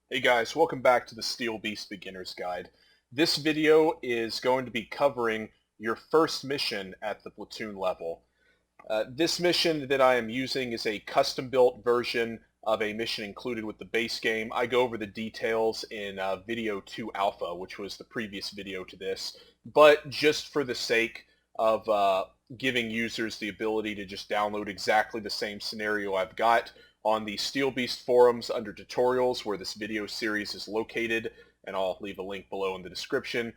Hey guys, welcome back to the Steel Beast Beginner's Guide. This video is going to be covering your first mission at the platoon level. This mission that I am using is a custom-built version of a mission included with the base game. I go over the details in video 2 alpha, which was the previous video to this, but just for the sake of giving users the ability to just download exactly the same scenario I've got on the Steel Beast forums under tutorials where this video series is located, and I'll leave a link below in the description.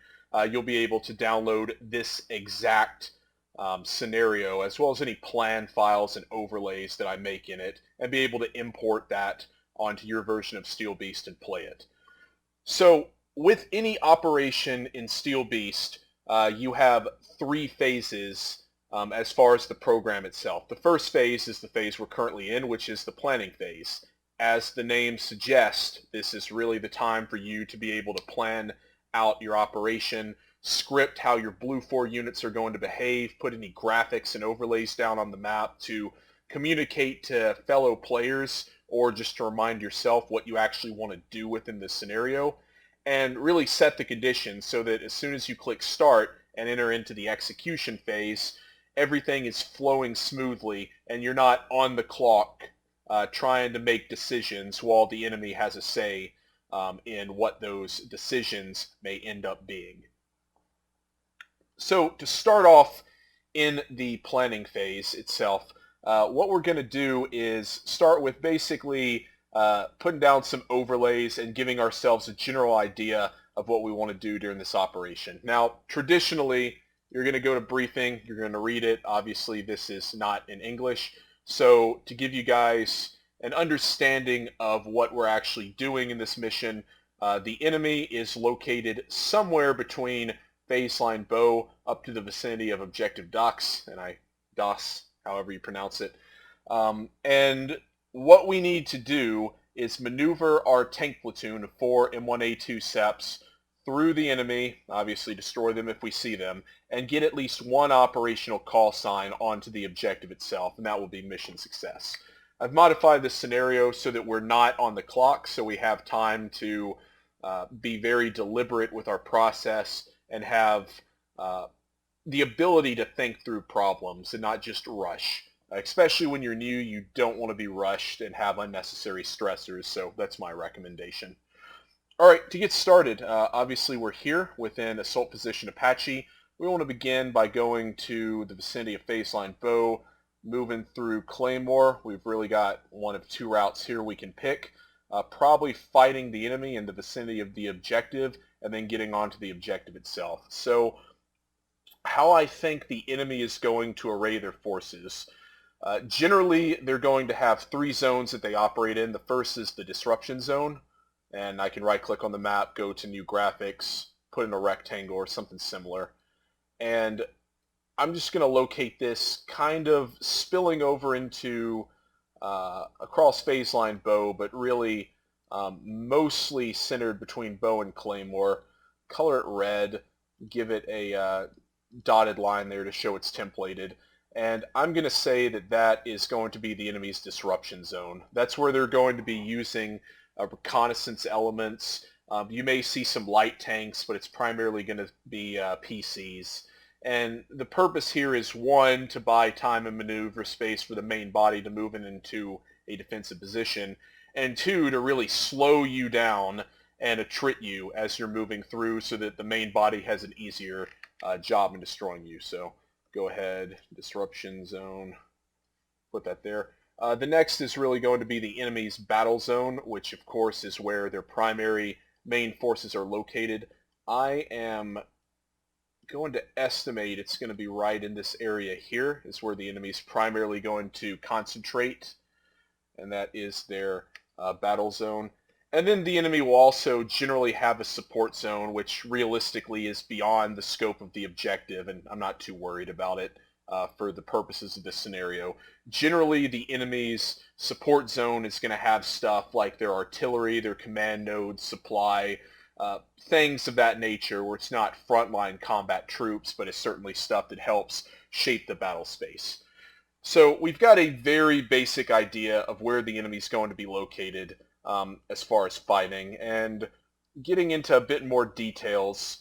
You'll be able to download this exact scenario as well as any plan files and overlays that I make in it and be able to import that onto your version of Steel Beast and play it. So with any operation in Steel Beast, you have three phases as far as the program itself. The first phase is the phase we're currently in, which is the planning phase. As the name suggests, this is really the time for you to be able to plan out your operation, script how your Blue 4 units are going to behave, put any graphics and overlays down on the map to communicate to fellow players or just to remind yourself what you actually want to do within this scenario, and really set the conditions so that as soon as you click start and enter into the execution phase, everything is flowing smoothly and you're not on the clock trying to make decisions while the enemy has a say in what those decisions may end up being. So to start off in the planning phase itself, what we're going to do is start with basically putting down some overlays and giving ourselves a general idea of what we want to do during this operation. Now, traditionally, you're going to go to briefing, you're going to read it. Obviously, this is not in English. So to give you guys an understanding of what we're actually doing in this mission, the enemy is located somewhere between baseline bow up to the vicinity of objective DOS, however you pronounce it. And what we need to do is maneuver our tank platoon of 4 M1A2 SEPs through the enemy, obviously destroy them if we see them, and get at least one operational call sign onto the objective itself, and that will be mission success. I've modified this scenario so that we're not on the clock, so we have time to be very deliberate with our process and have the ability to think through problems and not just rush. Especially when you're new, you don't want to be rushed and have unnecessary stressors, so that's my recommendation. All right, to get started, obviously we're here within Assault Position Apache. We want to begin by going to the vicinity of baseline bow, moving through Claymore. We've really got one of two routes here we can pick. Probably fighting the enemy in the vicinity of the objective and then getting onto the objective itself. So how I think the enemy is going to array their forces. Generally, they're going to have three zones that they operate in. The first is the disruption zone, and I can right-click on the map, go to new graphics, put in a rectangle or something similar. And I'm just going to locate this kind of spilling over into across phase line bow, but really mostly centered between bow and claymore. Color it red, give it a dotted line there to show it's templated. And I'm going to say that that is going to be the enemy's disruption zone. That's where they're going to be using reconnaissance elements. You may see some light tanks, but it's primarily going to be PCs. And the purpose here is, one, to buy time and maneuver space for the main body to move into a defensive position, and two, to really slow you down and attrit you as you're moving through so that the main body has an easier job in destroying you. So go ahead, disruption zone, put that there. The next is really going to be the enemy's battle zone, which of course is where their primary main forces are located. I am going to estimate it's going to be right in this area here is where the enemy is primarily going to concentrate, and that is their battle zone. And then the enemy will also generally have a support zone, which realistically is beyond the scope of the objective, and I'm not too worried about it for the purposes of this scenario. Generally, the enemy's support zone is going to have stuff like their artillery, their command nodes, supply, things of that nature, where it's not frontline combat troops, but it's certainly stuff that helps shape the battle space. So we've got a very basic idea of where the enemy is going to be located. as far as fighting. And getting into a bit more details,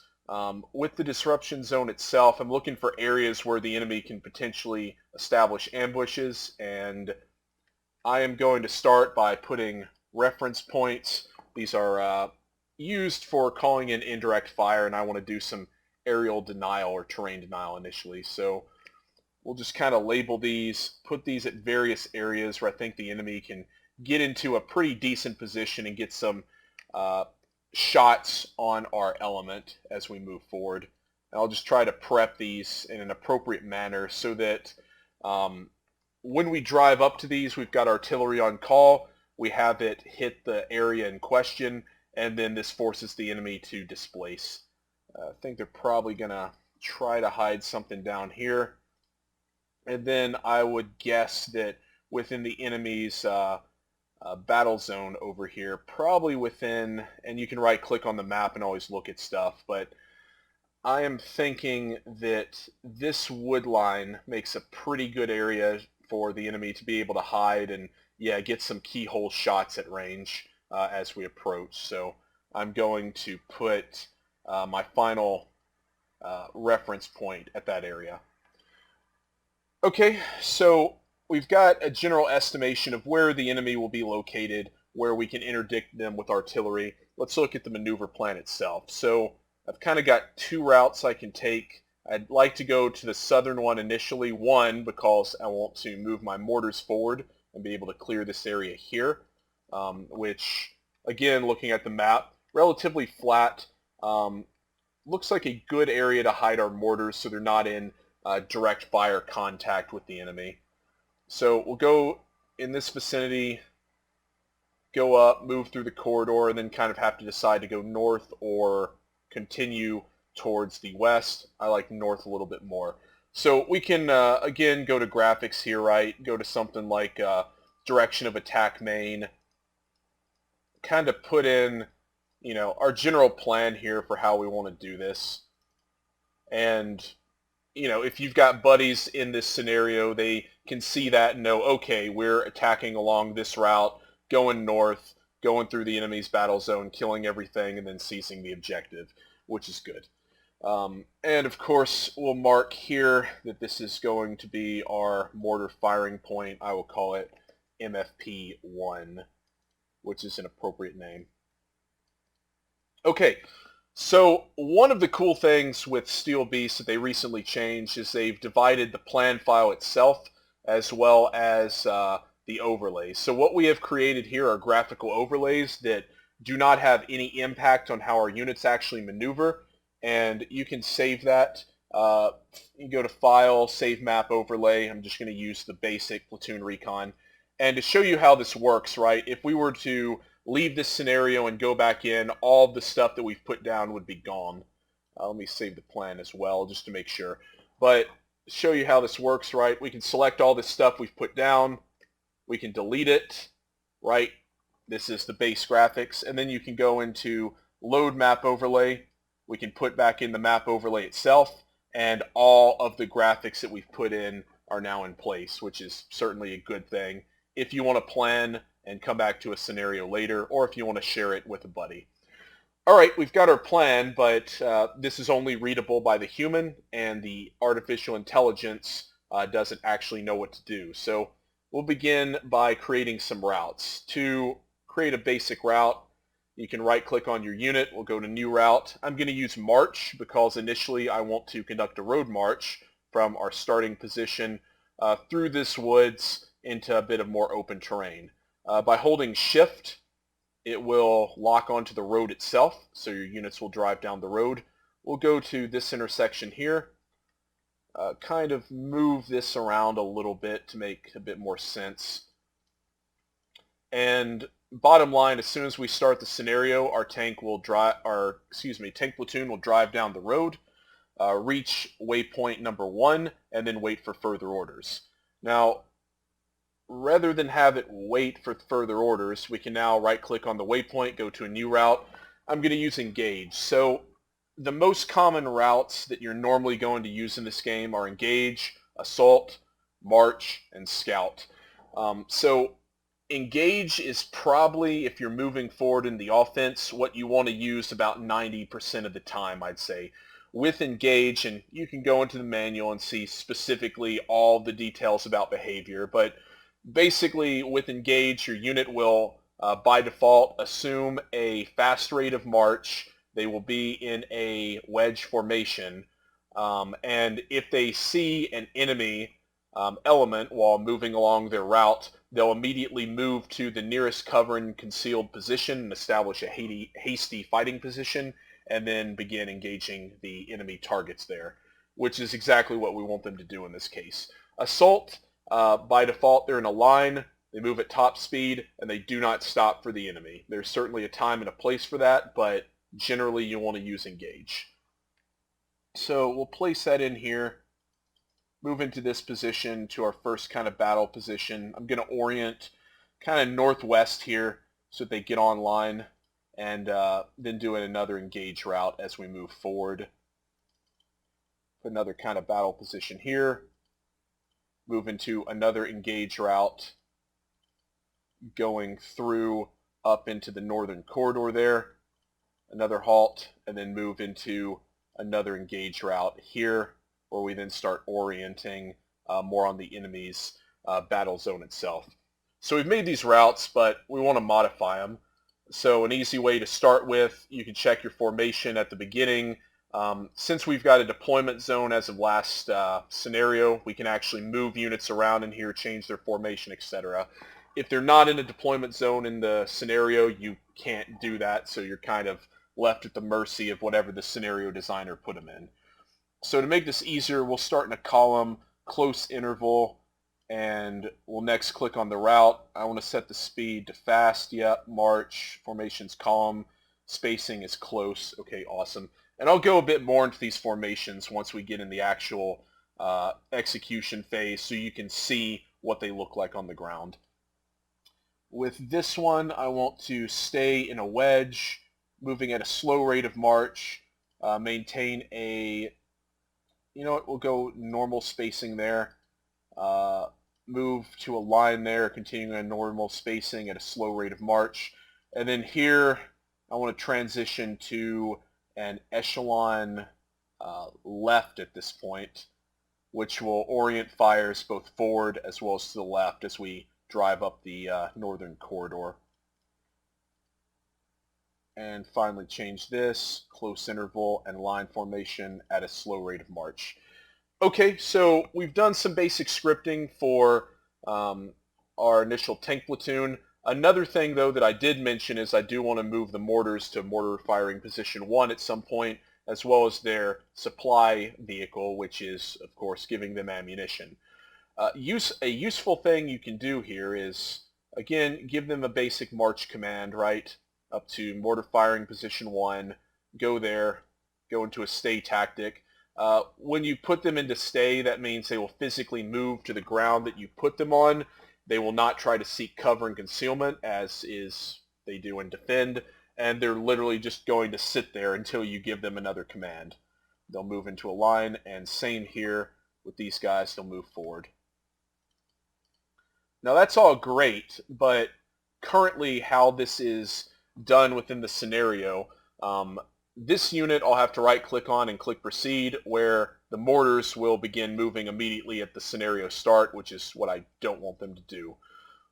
with the disruption zone itself, I'm looking for areas where the enemy can potentially establish ambushes, and I am going to start by putting reference points. These are used for calling in indirect fire, and I want to do some aerial denial or terrain denial initially. So we'll just kind of label these, put these at various areas where I think the enemy can get into a pretty decent position and get some shots on our element as we move forward. And I'll just try to prep these in an appropriate manner so that when we drive up to these, we've got artillery on call, we have it hit the area in question, and then this forces the enemy to displace. I think they're probably going to try to hide something down here. And then I would guess that within the enemy's battle zone over here, probably within, and you can right click on the map and always look at stuff, but I am thinking that this wood line makes a pretty good area for the enemy to be able to hide and, yeah, get some keyhole shots at range as we approach. So I'm going to put my final reference point at that area. Okay, so we've got a general estimation of where the enemy will be located, where we can interdict them with artillery. Let's look at the maneuver plan itself. So I've kind of got two routes I can take. I'd like to go to the southern one initially, one, because I want to move my mortars forward and be able to clear this area here, which, again, looking at the map, relatively flat. Looks like a good area to hide our mortars so they're not in direct fire contact with the enemy. So we'll go in this vicinity, go up, move through the corridor, and then kind of have to decide to go north or continue towards the west. I like north a little bit more. So we can, again, go to graphics here, right? Go to something like direction of attack main. Kind of put in, you know, our general plan here for how we want to do this. And, you know, if you've got buddies in this scenario, they can see that and know, okay, we're attacking along this route, going north, going through the enemy's battle zone, killing everything, and then seizing the objective, which is good. And of course, we'll mark here that this is going to be our mortar firing point. I will call it MFP1, which is an appropriate name. Okay, so one of the cool things with Steel Beast that they recently changed is they've divided the plan file itself as well as the overlays. So what we have created here are graphical overlays that do not have any impact on how our units actually maneuver, and you can save that. You go to File, Save Map Overlay. I'm just going to use the basic Platoon Recon. And to show you how this works, right, if we were to leave this scenario and go back in, all of the stuff that we've put down would be gone. Let me save the plan as well just to make sure. But to show you how this works, right, we can select all this stuff we've put down. We can delete it, right? This is the base graphics. And then you can go into Load Map Overlay. We can put back in the map overlay itself, and all of the graphics that we've put in are now in place, which is certainly a good thing if you want to plan and come back to a scenario later, or if you want to share it with a buddy. All right, we've got our plan, but this is only readable by the human, and the artificial intelligence doesn't actually know what to do. So we'll begin by creating some routes. To create a basic route, you can right-click on your unit. We'll go to New Route. I'm going to use March because initially I want to conduct a road march from our starting position through this woods into a bit of more open terrain. By holding Shift, it will lock onto the road itself, so your units will drive down the road. We'll go to this intersection here, kind of move this around a little bit to make a bit more sense. And bottom line, as soon as we start the scenario, our tank will drive, tank platoon will drive down the road, reach waypoint number 1, and then wait for further orders. Now, rather than have it wait for further orders, we can now right-click on the waypoint, go to a new route. I'm going to use Engage. So the most common routes that you're normally going to use in this game are Engage, Assault, March, and Scout. So Engage is probably, if you're moving forward in the offense, what you want to use about 90% of the time, I'd say. With engage, and you can go into the manual and see specifically all the details about behavior, but basically with engage, your unit will, by default, assume a fast rate of march. They will be in a wedge formation, and if they see an enemy element while moving along their route, they'll immediately move to the nearest cover and concealed position and establish a hasty fighting position, and then begin engaging the enemy targets there, which is exactly what we want them to do in this case. Assault, by default, they're in a line, they move at top speed, and they do not stop for the enemy. There's certainly a time and a place for that, but generally you want to use engage. So we'll place that in here, move into this position to our first kind of battle position. I'm going to orient kind of northwest here so that they get online, and then do another engage route as we move forward. Put another kind of battle position here, move into another engage route, going through up into the northern corridor there, another halt, and then move into another engage route here, where we then start orienting more on the enemy's battle zone itself. So we've made these routes, but we want to modify them. So an easy way to start with, you can check your formation at the beginning. Since we've got a deployment zone as of last scenario, we can actually move units around in here, change their formation, etc. If they're not in a deployment zone in the scenario, you can't do that, so you're kind of left at the mercy of whatever the scenario designer put them in. So to make this easier, we'll start in a column, close interval, and we'll next click on the route. I want to set the speed to fast. Yep, march, formations column, spacing is close. Okay, awesome. And I'll go a bit more into these formations once we get in the actual execution phase, so you can see what they look like on the ground. With this one, I want to stay in a wedge, moving at a slow rate of march, maintain a, you know what, we'll go normal spacing there. Move to a line there, continuing a normal spacing at a slow rate of march. And then here, I want to transition to an echelon left at this point, which will orient fires both forward as well as to the left as we drive up the northern corridor. And finally change this, close interval and line formation at a slow rate of march. Okay, so we've done some basic scripting for our initial tank platoon. Another thing, though, that I did mention is I do want to move the mortars to mortar firing position 1 at some point, as well as their supply vehicle, which is, of course, giving them ammunition. A useful thing you can do here is, again, give them a basic march command, right, up to mortar firing position 1, go there, go into a stay tactic. When you put them into stay, that means they will physically move to the ground that you put them on. They will not try to seek cover and concealment, as is they do in defend, and they're literally just going to sit there until you give them another command. They'll move into a line, and same here with these guys, they'll move forward. Now that's all great, but currently how this is done within the scenario, this unit I'll have to right click on and click proceed, where the mortars will begin moving immediately at the scenario start, which is what I don't want them to do.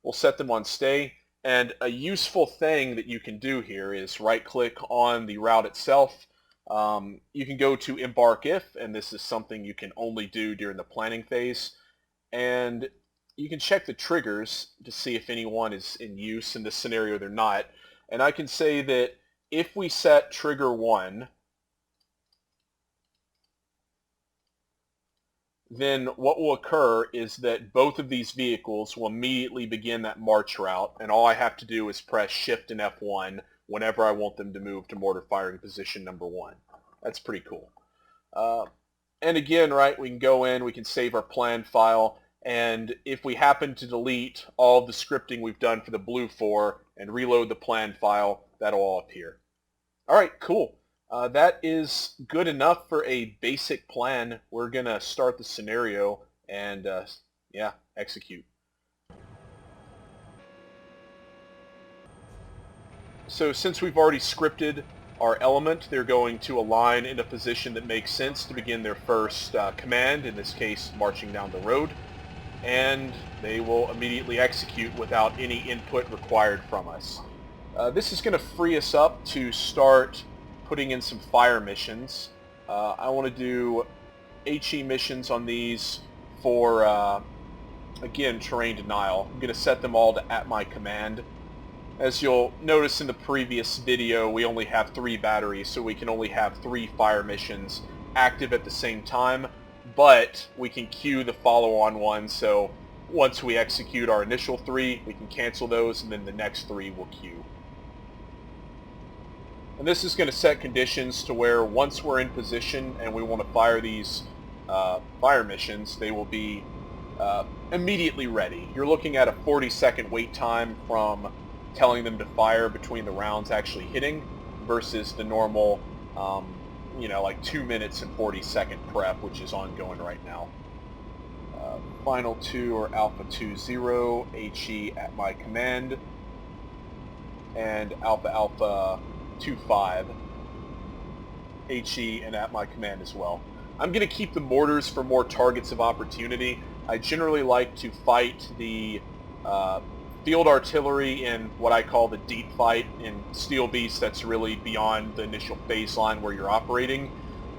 We'll set them on stay, and a useful thing that you can do here is right click on the route itself. You can go to embark if, and this is something you can only do during the planning phase, and you can check the triggers to see if anyone is in use. In this scenario they're not, and I can say that if we set trigger 1, then what will occur is that both of these vehicles will immediately begin that march route, and all I have to do is press Shift and F1 whenever I want them to move to mortar firing position number 1. That's pretty cool. And again, right, we can go in, we can save our plan file, and if we happen to delete all of the scripting we've done for the Blue 4 and reload the plan file, that'll all appear. All right, cool. That is good enough for a basic plan. We're going to start the scenario and, yeah, execute. So since we've already scripted our element, they're going to align in a position that makes sense to begin their first command, in this case marching down the road, and they will immediately execute without any input required from us. This is going to free us up to start putting in some fire missions. I want to do HE missions on these for, again, terrain denial. I'm going to set them all to at my command. As you'll notice in the previous video, we only have 3 batteries, so we can only have 3 fire missions active at the same time, but we can queue the follow-on ones, so once we execute our initial 3, we can cancel those, and then the next 3 will queue. And this is going to set conditions to where once we're in position and we want to fire these fire missions, they will be immediately ready. You're looking at a 40-second wait time from telling them to fire between the rounds actually hitting versus the normal, like 2 minutes and 40-second prep, which is ongoing right now. Final 2 or Alpha 2-0, HE at my command, and Alpha Alpha 2-5, HE and at my command as well. I'm going to keep the mortars for more targets of opportunity. I generally like to fight the field artillery in what I call the deep fight. In Steel Beast, that's really beyond the initial baseline where you're operating.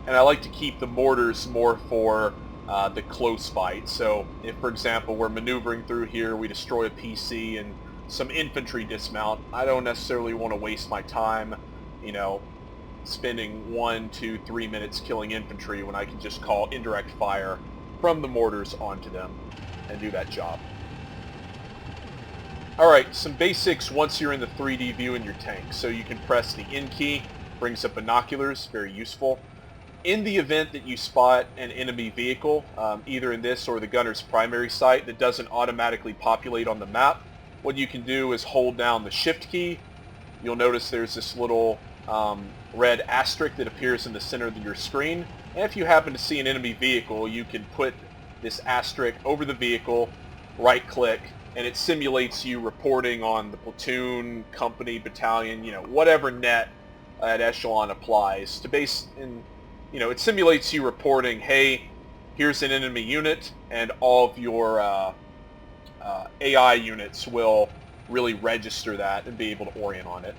And I like to keep the mortars more for the close fight. So if, for example, we're maneuvering through here, we destroy a PC and some infantry dismount, I don't necessarily want to waste my time, spending 1, 2, 3 minutes killing infantry when I can just call indirect fire from the mortars onto them and do that job. Alright, some basics once you're in the 3D view in your tank. So you can press the N key, brings up binoculars, very useful. In the event that you spot an enemy vehicle, either in this or the gunner's primary sight, that doesn't automatically populate on the map, what you can do is hold down the Shift key. You'll notice there's this little red asterisk that appears in the center of your screen. And if you happen to see an enemy vehicle, you can put this asterisk over the vehicle, right-click, and it simulates you reporting on the platoon, company, battalion, whatever net at echelon applies. It simulates you reporting, hey, here's an enemy unit, and all of your AI units will really register that and be able to orient on it.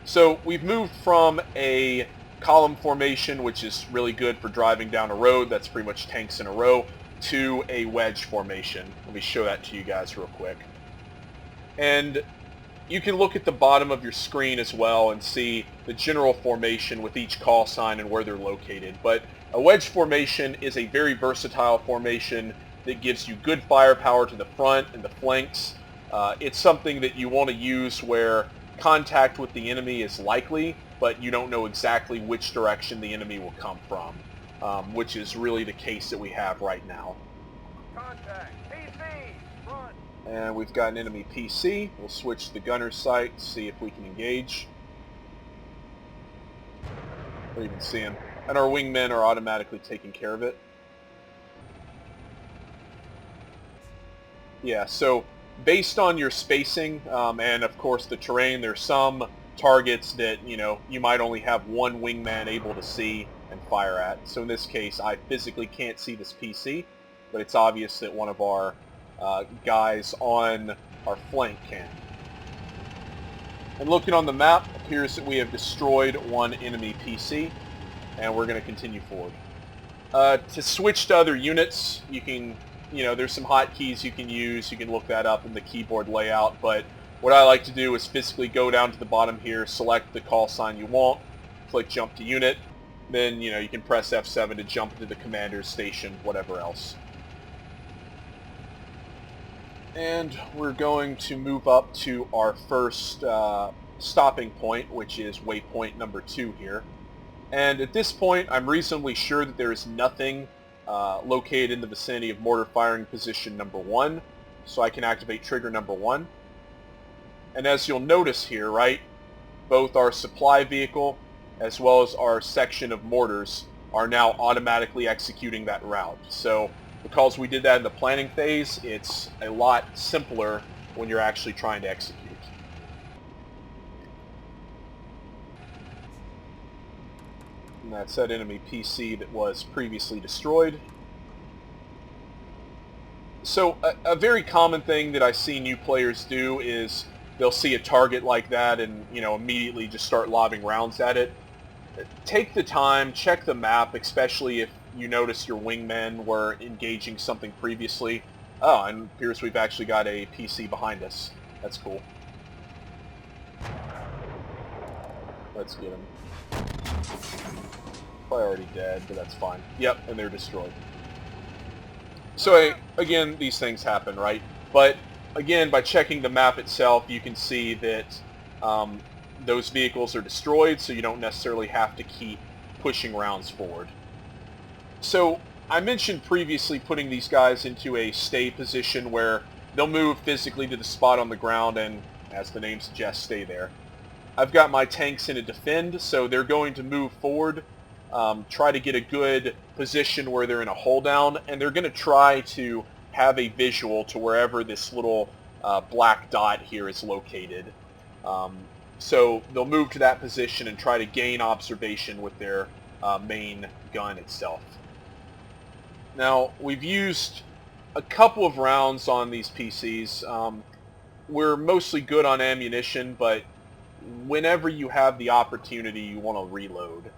So we've moved from a column formation, which is really good for driving down a road, that's pretty much tanks in a row, to a wedge formation. Let me show that to you guys real quick. And you can look at the bottom of your screen as well and see the general formation with each call sign and where they're located. But a wedge formation is a very versatile formation that gives you good firepower to the front and the flanks. It's something that you want to use where contact with the enemy is likely, but you don't know exactly which direction the enemy will come from. Which is really the case that we have right now. Contact. PC. Front. And we've got an enemy PC. We'll switch to the gunner's sight, see if we can engage. Or even see him. And our wingmen are automatically taking care of it. Yeah, so based on your spacing, and of course the terrain, there's some targets that, you might only have one wingman able to see and fire at. So in this case, I physically can't see this PC, but it's obvious that one of our guys on our flank can. And looking on the map, it appears that we have destroyed one enemy PC, and we're going to continue forward. To switch to other units, you can, there's some hotkeys you can use. You can look that up in the keyboard layout, but what I like to do is physically go down to the bottom here, select the call sign you want, click jump to unit, then, you can press F7 to jump into the commander's station, whatever else. And we're going to move up to our first stopping point, which is waypoint number 2 here. And at this point, I'm reasonably sure that there is nothing located in the vicinity of mortar firing position number 1, so I can activate trigger number 1. And as you'll notice here, right, both our supply vehicle as well as our section of mortars are now automatically executing that route. So because we did that in the planning phase, it's a lot simpler when you're actually trying to execute. And that's that enemy PC that was previously destroyed. So a very common thing that I see new players do is they'll see a target like that and, immediately just start lobbing rounds at it. Take the time, check the map, especially if you notice your wingmen were engaging something previously. Oh, and it appears we've actually got a PC behind us. That's cool. Let's get him. Probably already dead, but that's fine. Yep, and they're destroyed. So again, these things happen, right? But again, by checking the map itself, you can see that those vehicles are destroyed, so you don't necessarily have to keep pushing rounds forward. So I mentioned previously putting these guys into a stay position where they'll move physically to the spot on the ground and, as the name suggests, stay there. I've got my tanks in a defend, so they're going to move forward, try to get a good position where they're in a hold down, and they're going to try to have a visual to wherever this little black dot here is located. So they'll move to that position and try to gain observation with their main gun itself. Now, we've used a couple of rounds on these PCs. We're mostly good on ammunition, but whenever you have the opportunity, you want to reload.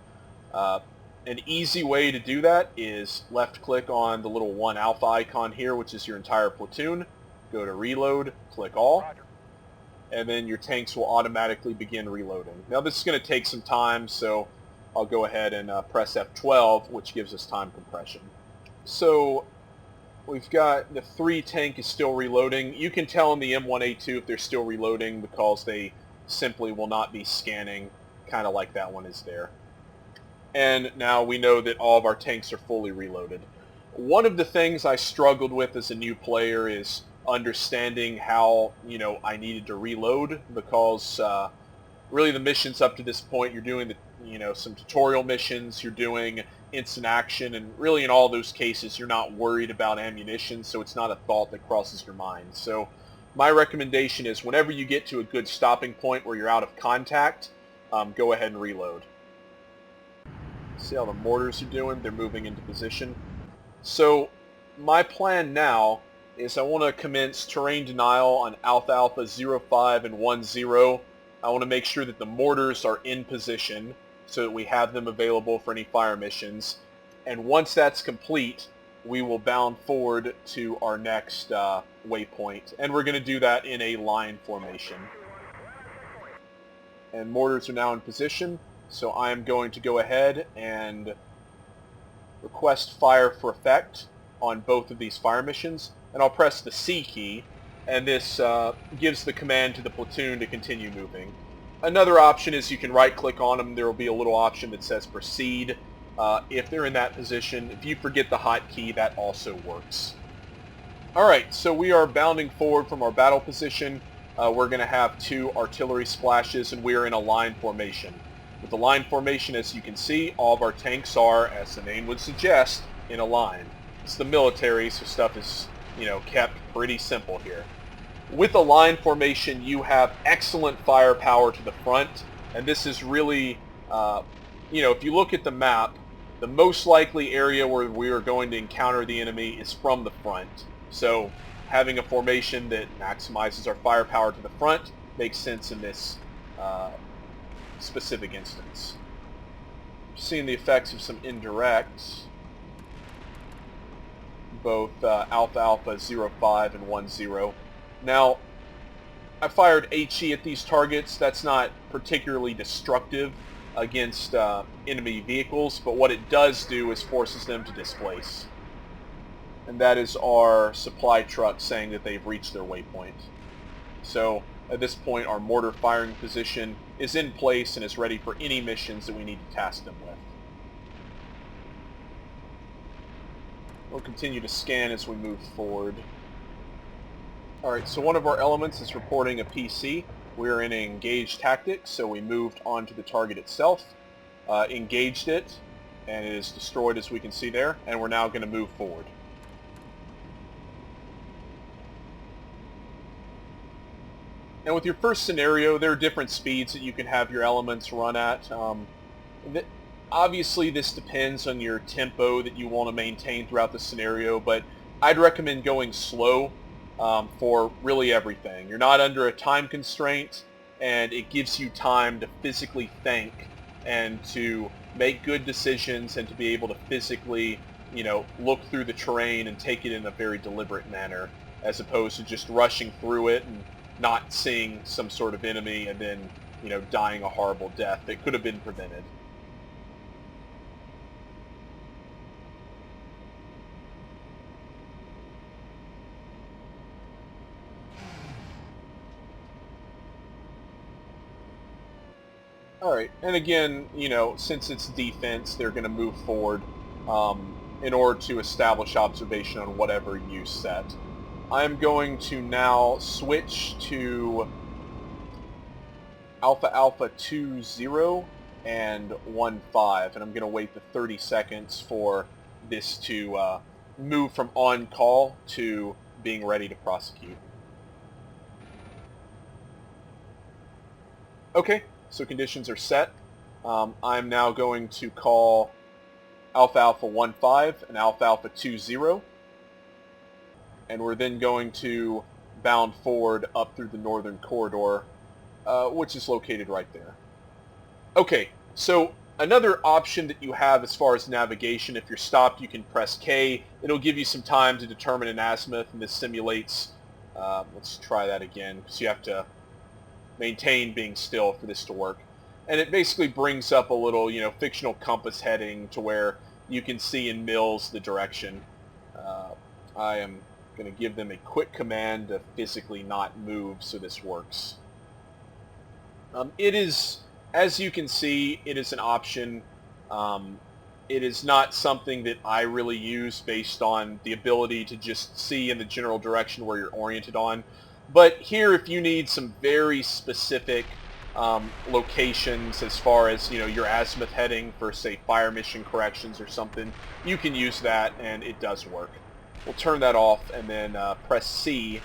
An easy way to do that is left-click on the little 1 alpha icon here, which is your entire platoon. Go to Reload, click All, and then your tanks will automatically begin reloading. Now this is going to take some time, so I'll go ahead and press F12, which gives us time compression. So we've got the 3 tank is still reloading. You can tell in the M1A2 if they're still reloading because they simply will not be scanning, kind of like that one is there. And now we know that all of our tanks are fully reloaded. One of the things I struggled with as a new player is understanding how, I needed to reload, because really the missions up to this point, you're doing some tutorial missions, you're doing instant action, and really in all those cases you're not worried about ammunition, so it's not a thought that crosses your mind. So my recommendation is whenever you get to a good stopping point where you're out of contact, go ahead and reload. See how the mortars are doing? They're moving into position. So my plan now is I want to commence terrain denial on Alpha Alpha 05 and 10. I want to make sure that the mortars are in position so that we have them available for any fire missions. And once that's complete, we will bound forward to our next waypoint. And we're going to do that in a line formation. And mortars are now in position. So I'm going to go ahead and request fire for effect on both of these fire missions, and I'll press the C key, and this gives the command to the platoon to continue moving. Another option is you can right-click on them. There will be a little option that says proceed. If they're in that position, if you forget the hotkey, that also works. Alright, so we are bounding forward from our battle position. We're going to have 2 artillery splashes, and we are in a line formation. With the line formation, as you can see, all of our tanks are, as the name would suggest, in a line. It's the military, so stuff is, kept pretty simple here. With a line formation, you have excellent firepower to the front, and this is really, if you look at the map, the most likely area where we are going to encounter the enemy is from the front. So having a formation that maximizes our firepower to the front makes sense in this specific instance. Seeing the effects of some indirects, both Alpha Alpha 05 and 10. Now, I fired HE at these targets. That's not particularly destructive against enemy vehicles, but what it does do is forces them to displace. And that is our supply truck saying that they've reached their waypoint. So at this point, our mortar firing position is in place and is ready for any missions that we need to task them with. We'll continue to scan as we move forward. Alright, so one of our elements is reporting a PC. We're in engaged tactics, so we moved onto the target itself, engaged it, and it is destroyed as we can see there, and we're now going to move forward. And with your first scenario, there are different speeds that you can have your elements run at. Obviously, this depends on your tempo that you want to maintain throughout the scenario, but I'd recommend going slow for really everything. You're not under a time constraint, and it gives you time to physically think and to make good decisions and to be able to physically, look through the terrain and take it in a very deliberate manner, as opposed to just rushing through it and not seeing some sort of enemy and then, dying a horrible death that could have been prevented. All right, and again, since it's defense, they're going to move forward in order to establish observation on whatever you set. I'm going to now switch to Alpha Alpha 20 and 15, and I'm going to wait the 30 seconds for this to move from on call to being ready to prosecute. Okay. So conditions are set. I'm now going to call Alpha Alpha 15 and Alpha Alpha 20. And we're then going to bound forward up through the northern corridor, which is located right there. Okay, so another option that you have as far as navigation, if you're stopped, you can press K. It'll give you some time to determine an azimuth, and this simulates, let's try that again, because you have to maintain being still for this to work. And it basically brings up a little, fictional compass heading to where you can see in mils the direction. I am going to give them a quick command to physically not move so this works. It is, as you can see, it is an option. It is not something that I really use based on the ability to just see in the general direction where you're oriented on. But here, if you need some very specific locations as far as, your azimuth heading for, say, fire mission corrections or something, you can use that, and it does work. We'll turn that off and then press C,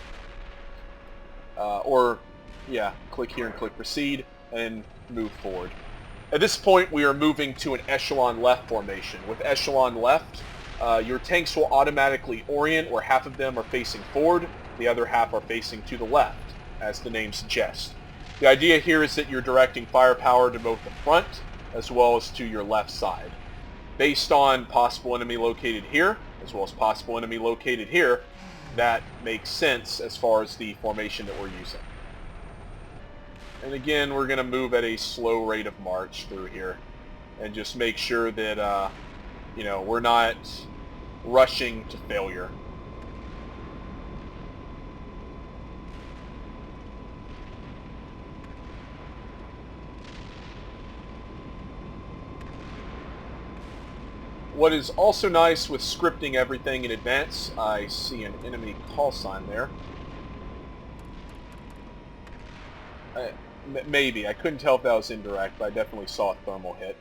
click here and click proceed, and move forward. At this point, we are moving to an echelon left formation. With echelon left, your tanks will automatically orient where half of them are facing forward, the other half are facing to the left, as the name suggests. The idea here is that you're directing firepower to both the front as well as to your left side. Based on possible enemy located here, as well as possible enemy located here, that makes sense as far as the formation that we're using. And again, we're going to move at a slow rate of march through here and just make sure that, we're not rushing to failure. What is also nice with scripting everything in advance, I see an enemy call sign there. Maybe. I couldn't tell if that was indirect, but I definitely saw a thermal hit.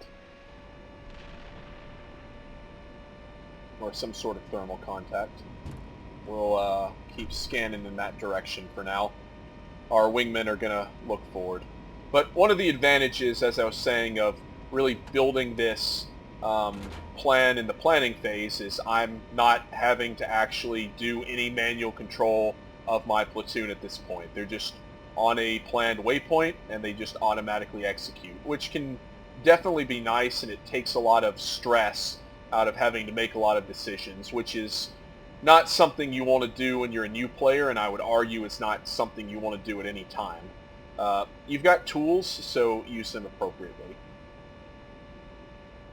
Or some sort of thermal contact. We'll keep scanning in that direction for now. Our wingmen are going to look forward. But one of the advantages, as I was saying, of really building this plan in the planning phase is I'm not having to actually do any manual control of my platoon at this point. They're just on a planned waypoint and they just automatically execute, which can definitely be nice, and it takes a lot of stress out of having to make a lot of decisions, which is not something you want to do when you're a new player, and I would argue it's not something you want to do at any time. You've got tools, so use them appropriately.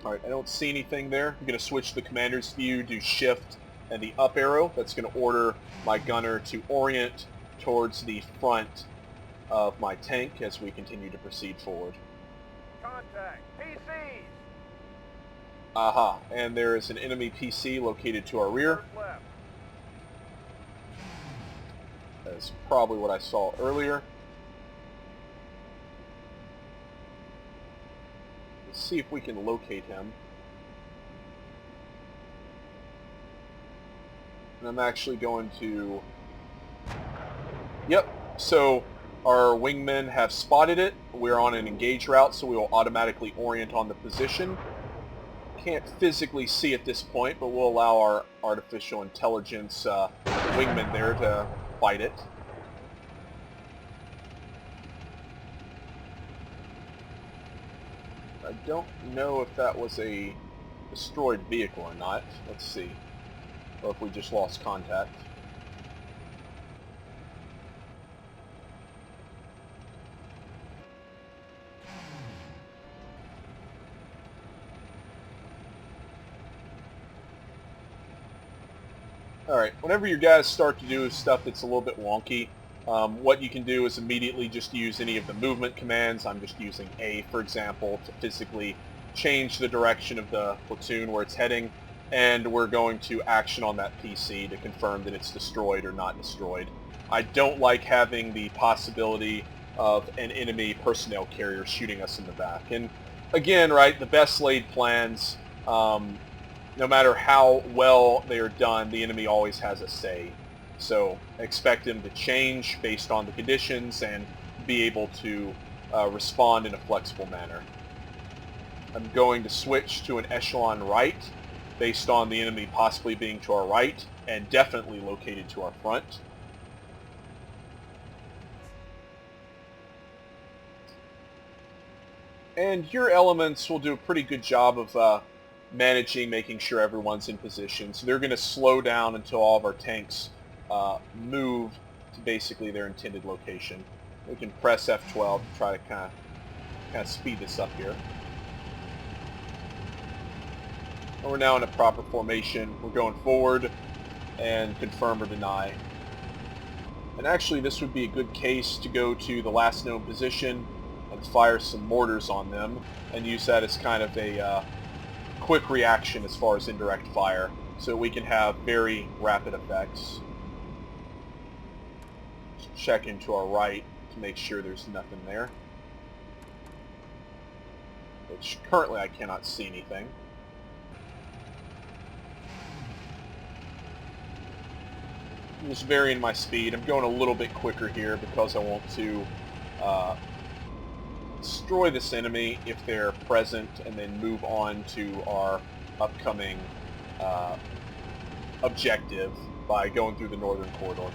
Alright, I don't see anything there. I'm going to switch to the commander's view, do shift and the up arrow. That's going to order my gunner to orient towards the front of my tank as we continue to proceed forward. Contact. PCs. Aha, and there is an enemy PC located to our rear. First left. That's probably what I saw earlier. Let's see if we can locate him. And I'm actually going to... Yep, so our wingmen have spotted it. We're on an engage route, so we will automatically orient on the position. Can't physically see at this point, but we'll allow our artificial intelligence wingman there to fight it. I don't know if that was a destroyed vehicle or not. Let's see. Or if we just lost contact. Alright, whenever your guys start to do stuff that's a little bit wonky, what you can do is immediately just use any of the movement commands. I'm just using A, for example, to physically change the direction of the platoon where it's heading, and we're going to action on that PC to confirm that it's destroyed or not destroyed. I don't like having the possibility of an enemy personnel carrier shooting us in the back. And again, right, the best laid plans, no matter how well they are done, the enemy always has a say. So expect them to change based on the conditions and be able to respond in a flexible manner. I'm going to switch to an echelon right based on the enemy possibly being to our right and definitely located to our front. And your elements will do a pretty good job of making sure everyone's in position. So they're going to slow down until all of our tanks move to basically their intended location. We can press F12 to try to kind of speed this up here. And we're now in a proper formation. We're going forward and confirm or deny. And actually this would be a good case to go to the last known position and fire some mortars on them and use that as kind of a quick reaction as far as indirect fire, so we can have very rapid effects. Just check into our right to make sure there's nothing there, which currently I cannot see anything. I'm just varying my speed. I'm going a little bit quicker here because I want to destroy this enemy if they're present and then move on to our upcoming objective by going through the northern corridor.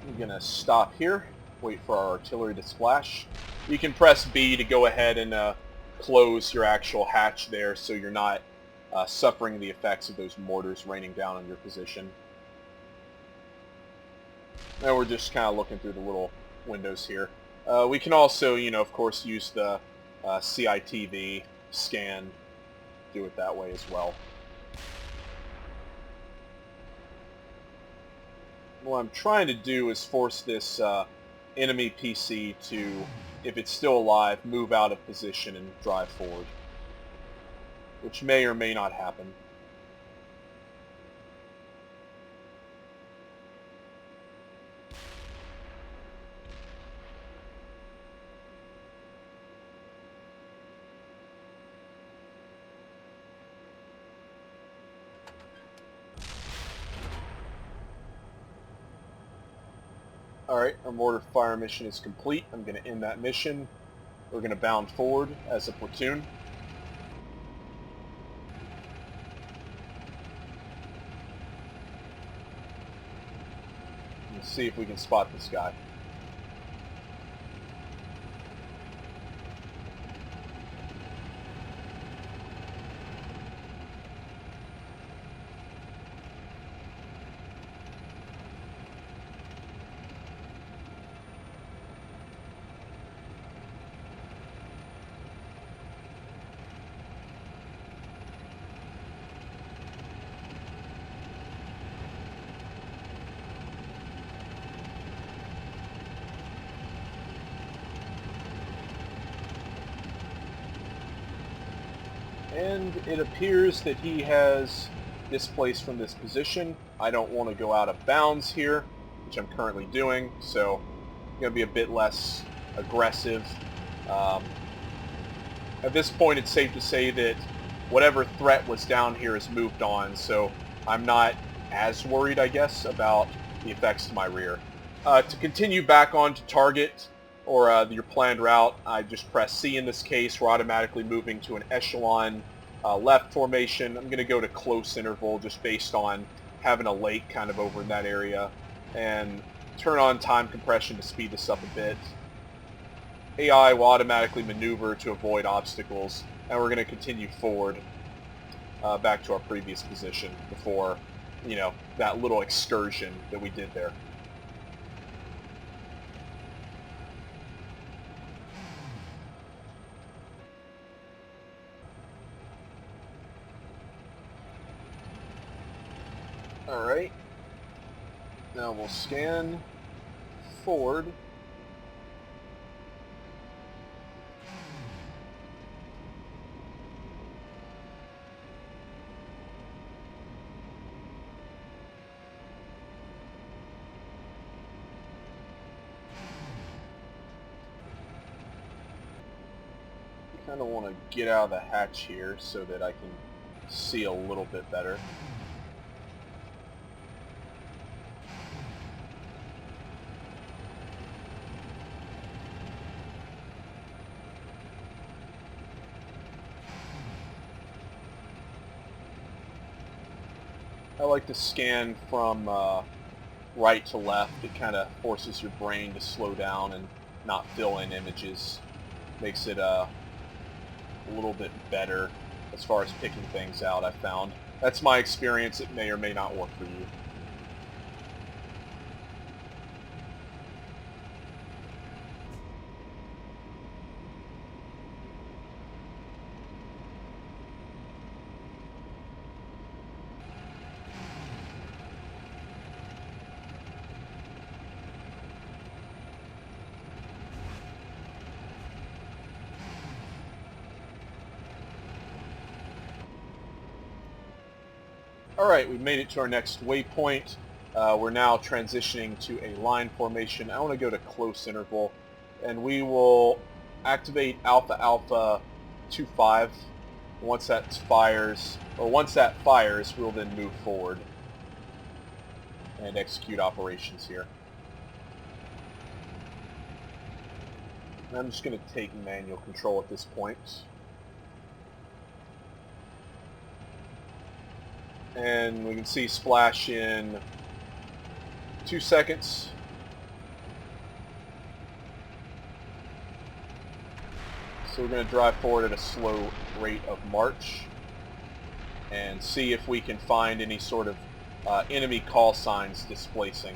I'm going to stop here, wait for our artillery to splash. You can press B to go ahead and close your actual hatch there so you're not suffering the effects of those mortars raining down on your position. Now we're just kind of looking through the little windows here. We can also, of course, use the CITV scan, do it that way as well. What I'm trying to do is force this enemy PC to, if it's still alive, move out of position and drive forward, which may or may not happen. Alright, our mortar fire mission is complete. I'm going to end that mission. We're going to bound forward as a platoon. Let's see if we can spot this guy. And it appears that he has displaced from this position. I don't want to go out of bounds here, which I'm currently doing, so I'm going to be a bit less aggressive. At this point, it's safe to say that whatever threat was down here has moved on, so I'm not as worried, I guess, about the effects to my rear. To continue back on to target or your planned route, I just press C in this case. We're automatically moving to an echelon left formation. I'm going to go to close interval just based on having a lake kind of over in that area, and turn on time compression to speed this up a bit. AI will automatically maneuver to avoid obstacles, and we're going to continue forward back to our previous position before, that little excursion that we did there. Alright, now we'll scan forward. Kind of want to get out of the hatch here so that I can see a little bit better. I like to scan from right to left. It kind of forces your brain to slow down and not fill in images. Makes it a little bit better as far as picking things out, I found. That's my experience. It may or may not work for you. Alright, we've made it to our next waypoint. We're now transitioning to a line formation. I want to go to close interval, and we will activate Alpha Alpha 25. Once that fires, we'll then move forward and execute operations here. And I'm just going to take manual control at this point. And we can see splash in 2 seconds. So we're going to drive forward at a slow rate of march and see if we can find any sort of enemy call signs displacing.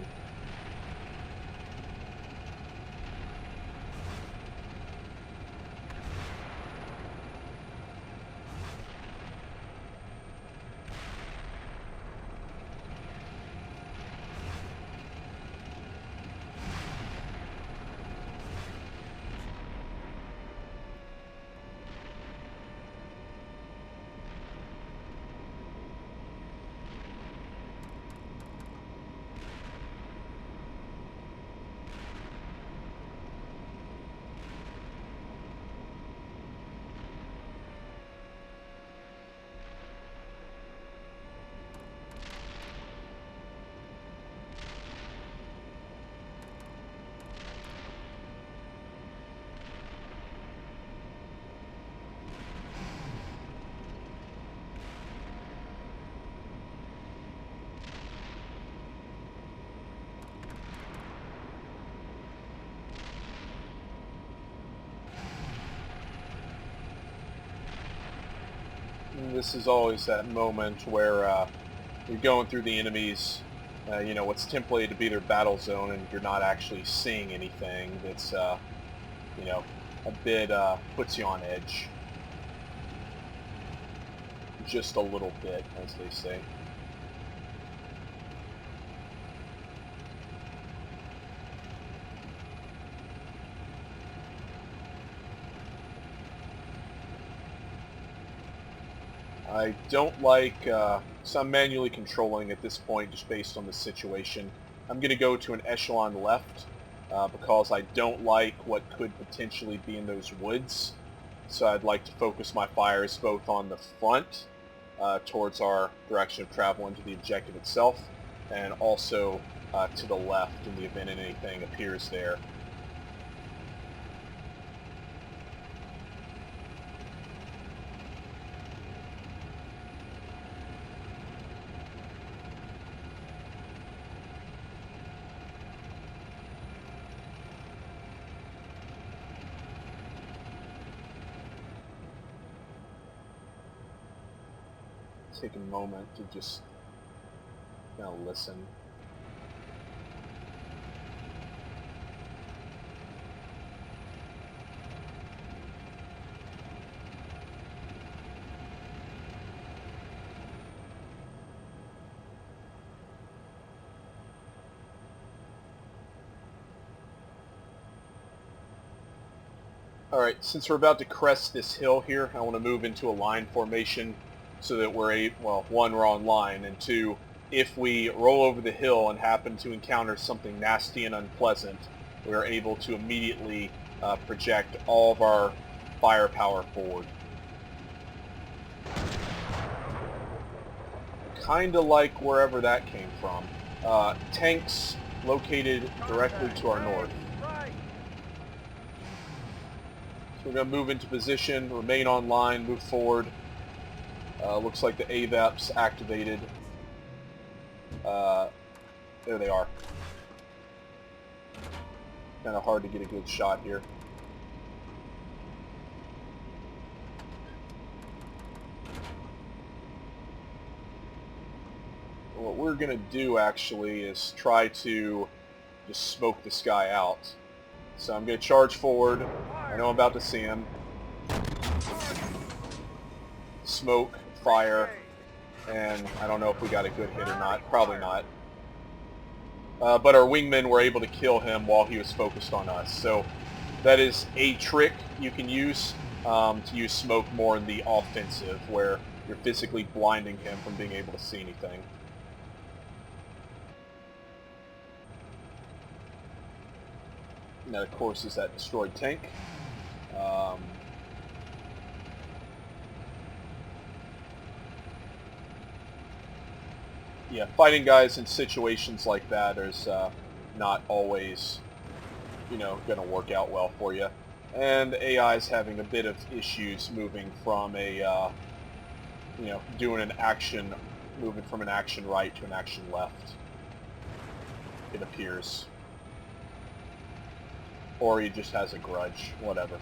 This is always that moment where you're going through the enemies, what's templated to be their battle zone, and you're not actually seeing anything that's, a bit puts you on edge. Just a little bit, as they say. I don't like, so I'm manually controlling at this point just based on the situation. I'm going to go to an echelon left because I don't like what could potentially be in those woods. So I'd like to focus my fires both on the front towards our direction of travel into the objective itself, and also to the left in the event anything appears there. Take a moment to just kind of listen. Alright, since we're about to crest this hill here, I want to move into a line formation so that we're, well, one, we're on line, and two, if we roll over the hill and happen to encounter something nasty and unpleasant, we are able to immediately project all of our firepower forward. Kind of like wherever that came from. Tanks located directly to our north. So we're going to move into position, remain on line, move forward. Looks like the AVEP's activated. There they are. Kind of hard to get a good shot here. What we're going to do actually is try to just smoke this guy out. So I'm going to charge forward. I know I'm about to see him. Smoke, fire, and I don't know if we got a good hit or not. Probably not. But our wingmen were able to kill him while he was focused on us. So that is a trick you can use to use smoke more in the offensive, where you're physically blinding him from being able to see anything. And that, of course, is that destroyed tank. Yeah, fighting guys in situations like that is not always, going to work out well for you. And AI is having a bit of issues moving from a, doing an action, moving from an action right to an action left, it appears. Or he just has a grudge, whatever.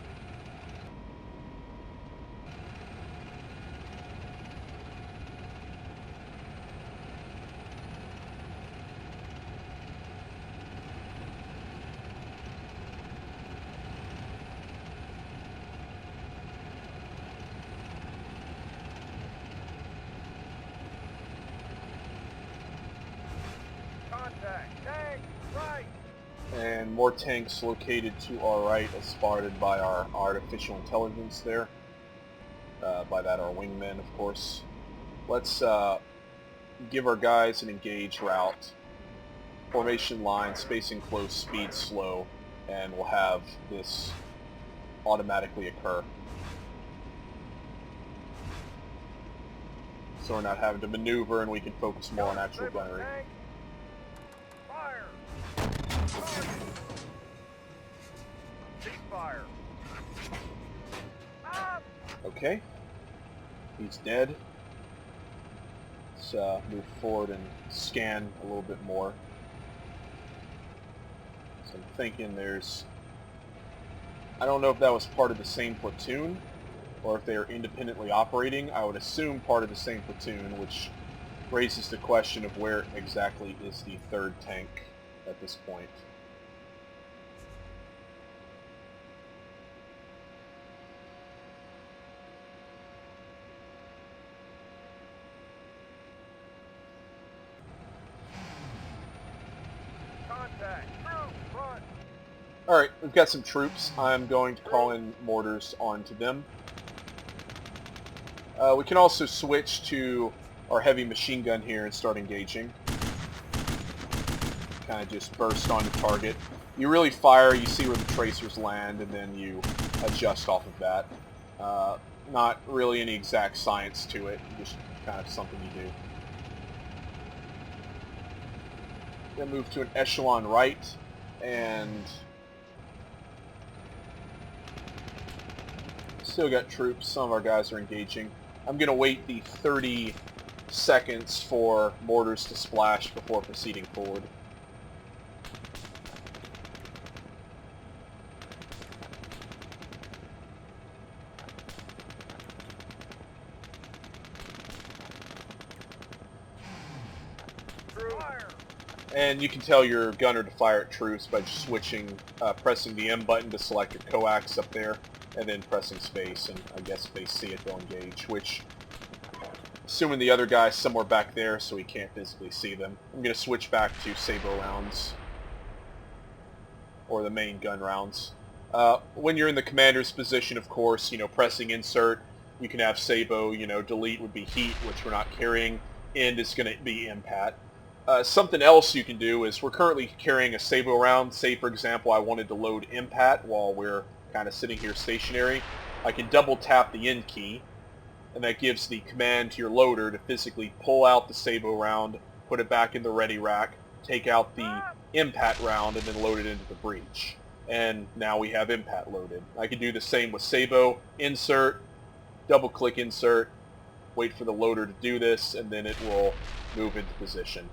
Contact. Tank. Right. And more tanks located to our right, as spotted by our artificial intelligence there. By that, our wingmen, of course. Let's give our guys an engage route. Formation line, spacing close, speed slow, and we'll have this automatically occur. So we're not having to maneuver and we can focus more on actual gunnery. Fire. Ceasefire. Okay. He's dead. Let's move forward and scan a little bit more. So I'm thinking there's... I don't know if that was part of the same platoon, or if they are independently operating. I would assume part of the same platoon, which raises the question of where exactly is the third tank at this point. Contact. Troops. Front. Alright, we've got some troops. I'm going to call in mortars onto them. We can also switch to our heavy machine gun here and start engaging. Kind of just burst onto target. You really fire, you see where the tracers land, and then you adjust off of that. Not really any exact science to it, just kind of something you do. Then move to an echelon right, and still got troops. Some of our guys are engaging. I'm going to wait the 30 seconds for mortars to splash before proceeding forward. Fire. And you can tell your gunner to fire at troops by just switching, pressing the M button to select your coax up there, and then pressing space, and I guess if they see it, they'll engage, which, assuming the other guy's somewhere back there so he can't physically see them. I'm going to switch back to sabot rounds, or the main gun rounds. When you're in the commander's position, of course, pressing insert, you can have sabot, delete would be heat, which we're not carrying, end is going to be impat. Something else you can do is we're currently carrying a sabot round. Say, for example, I wanted to load impat while we're kind of sitting here stationary. I can double tap the end key, and that gives the command to your loader to physically pull out the sabot round, put it back in the ready rack, take out the impat round, and then load it into the breech. And now we have impat loaded. I can do the same with sabot, insert, double-click insert, wait for the loader to do this, and then it will move into position.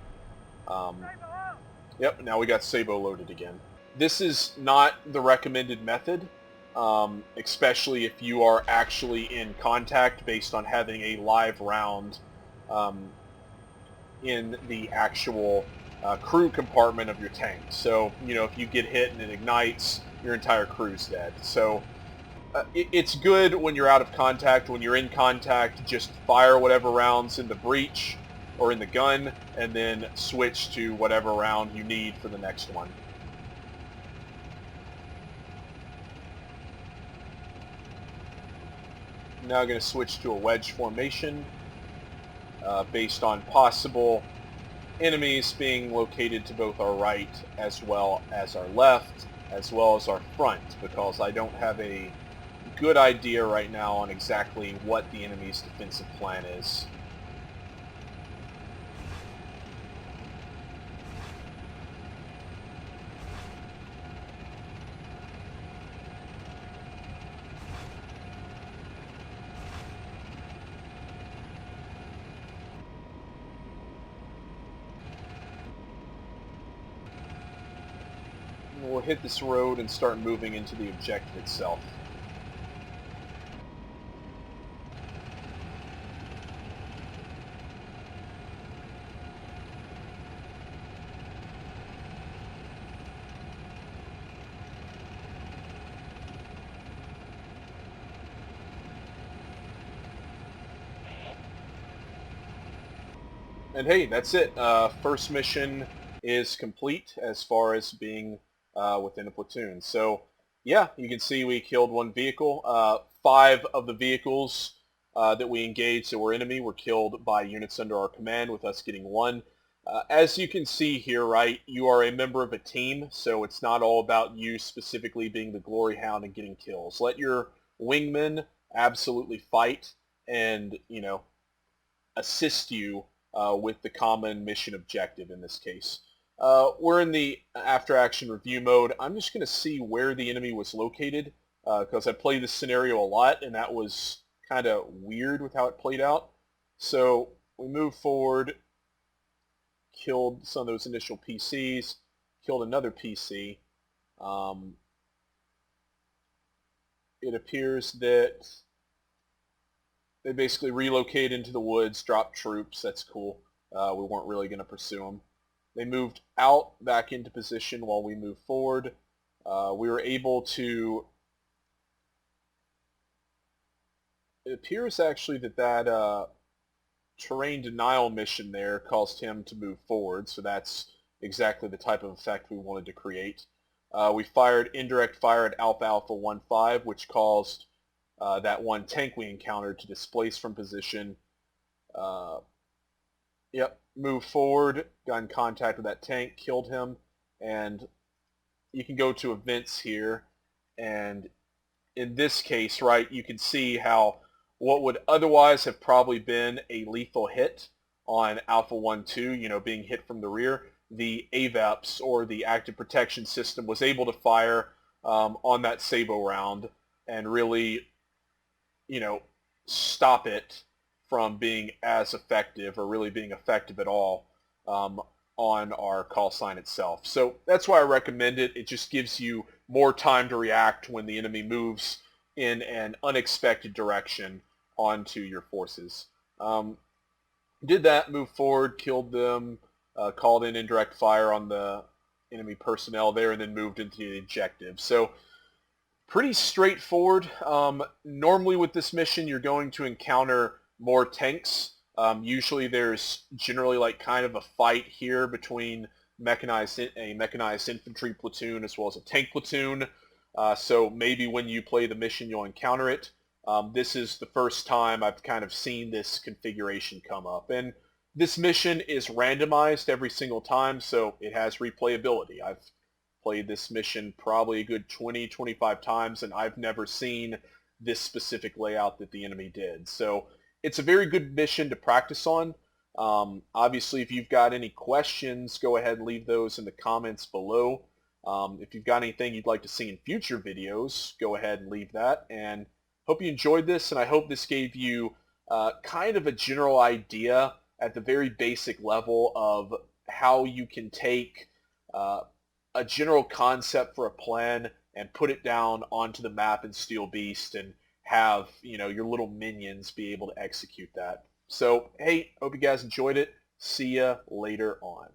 Yep, now we got sabot loaded again. This is not the recommended method, especially if you are actually in contact based on having a live round in the actual crew compartment of your tank. So, if you get hit and it ignites, your entire crew's dead. So, it's good when you're out of contact. When you're in contact, just fire whatever rounds in the breech or in the gun, and then switch to whatever round you need for the next one. Now I'm going to switch to a wedge formation based on possible enemies being located to both our right as well as our left, as well as our front, because I don't have a good idea right now on exactly what the enemy's defensive plan is. We'll hit this road and start moving into the objective itself. And hey, that's it. First mission is complete as far as being within a platoon. So yeah, you can see we killed one vehicle. 5 of the vehicles that we engaged that were enemy were killed by units under our command, with us getting 1. As you can see here, right, you are a member of a team, so it's not all about you specifically being the glory hound and getting kills. Let your wingmen absolutely fight and, assist you with the common mission objective in this case. We're in the after-action review mode. I'm just going to see where the enemy was located because I played this scenario a lot, and that was kind of weird with how it played out. So we move forward, killed some of those initial PCs, killed another PC. It appears that they basically relocated into the woods, dropped troops. That's cool. We weren't really going to pursue them. They moved out back into position while we moved forward. We were able to... It appears actually that terrain denial mission there caused him to move forward, so that's exactly the type of effect we wanted to create. We fired indirect fire at Alpha Alpha 1-5, which caused that one tank we encountered to displace from position. Yep, move forward, got in contact with that tank, killed him, and you can go to events here, and in this case, right, you can see how what would otherwise have probably been a lethal hit on Alpha 1-2, being hit from the rear, the AVEPs, or the active protection system, was able to fire on that Sabo round and really, stop it from being as effective, or really being effective at all, on our call sign itself. So that's why I recommend it. It just gives you more time to react when the enemy moves in an unexpected direction onto your forces. Did that, move forward, killed them, called in indirect fire on the enemy personnel there, and then moved into the objective. So pretty straightforward. Normally with this mission, you're going to encounter more tanks. Usually there's generally like kind of a fight here between a mechanized infantry platoon as well as a tank platoon. So maybe when you play the mission, you'll encounter it. This is the first time I've kind of seen this configuration come up. And this mission is randomized every single time, so it has replayability. I've played this mission probably a good 20, 25 times, and I've never seen this specific layout that the enemy did. So it's a very good mission to practice on. Obviously, if you've got any questions, go ahead and leave those in the comments below. If you've got anything you'd like to see in future videos, go ahead and leave that. And hope you enjoyed this, and I hope this gave you kind of a general idea at the very basic level of how you can take a general concept for a plan and put it down onto the map in Steel Beast and have, your little minions be able to execute that. So, hey, hope you guys enjoyed it. See ya later on.